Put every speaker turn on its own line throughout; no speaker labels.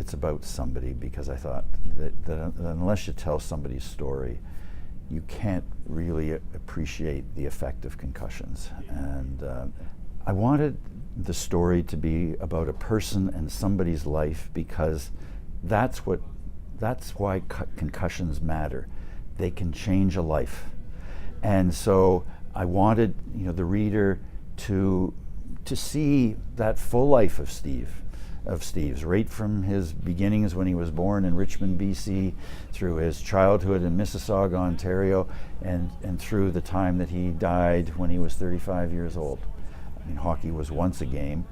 it's about somebody, because I thought that unless you tell somebody's story, you can't really appreciate the effect of concussions. And I wanted the story to be about a person and somebody's life, because that's why concussions matter. They can change a life. And so I wanted, the reader to see that full life of Steve's, right from his beginnings when he was born in Richmond, BC, through his childhood in Mississauga, Ontario, and through the time that he died when he was 35 years old. I mean, hockey was once a game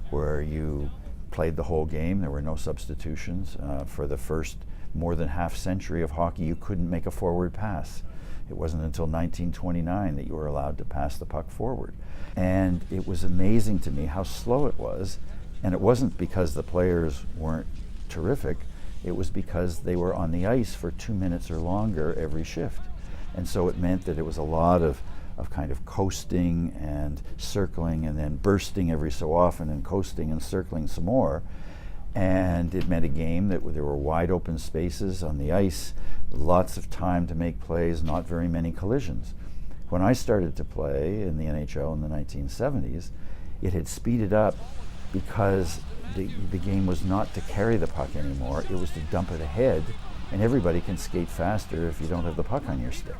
where you played the whole game. There were no substitutions. For the first more than half century of hockey, you couldn't make a forward pass. It wasn't until 1929 that you were allowed to pass the puck forward. And it was amazing to me how slow it was. And it wasn't because the players weren't terrific. It was because they were on the ice for 2 minutes or longer every shift. And so it meant that it was a lot of kind of coasting and circling and then bursting every so often and coasting and circling some more. And it meant a game that there were wide open spaces on the ice, lots of time to make plays, not very many collisions. When I started to play in the NHL in the 1970s, it had speeded up because the game was not to carry the puck anymore. It was to dump it ahead, and everybody can skate faster if you don't have the puck on your stick.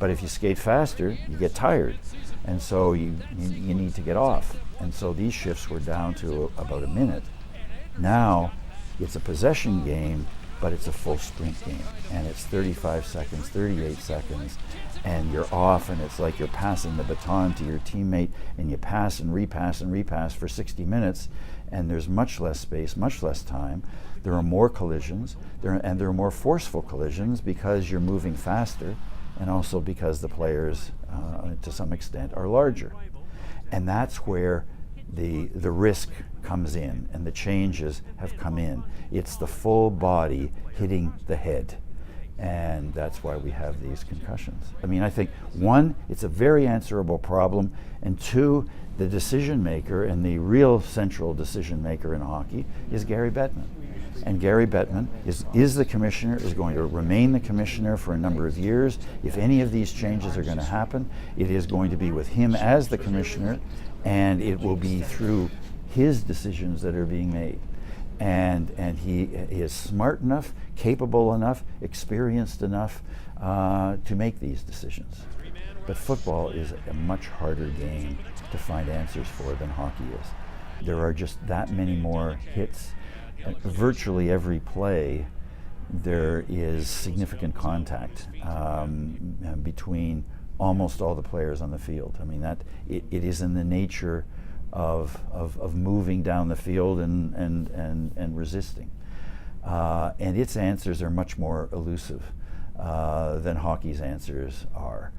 But if you skate faster, you get tired, and so you need to get off. And so these shifts were down to about a minute. Now it's a possession game, but it's a full sprint game, and it's 35 seconds, 38 seconds, and you're off, and it's like you're passing the baton to your teammate, and you pass and repass for 60 minutes, and there's much less space, much less time. There are more collisions, and there are more forceful collisions because you're moving faster, and also because the players, to some extent, are larger. And that's where the risk comes in, and the changes have come in. It's the full body hitting the head, and that's why we have these concussions. I mean, I think, one, it's a very answerable problem, and two, the decision maker, and the real central decision maker in hockey, is Gary Bettman. And Gary Bettman is the commissioner, is going to remain the commissioner for a number of years. If any of these changes are going to happen, it is going to be with him as the commissioner, and it will be through his decisions that are being made. And he is smart enough, capable enough, experienced enough to make these decisions. But football is a much harder game to find answers for than hockey is. There are just that many more hits. Virtually every play, there is significant contact between almost all the players on the field. I mean, it is in the nature of moving down the field and resisting. And its answers are much more elusive than hockey's answers are.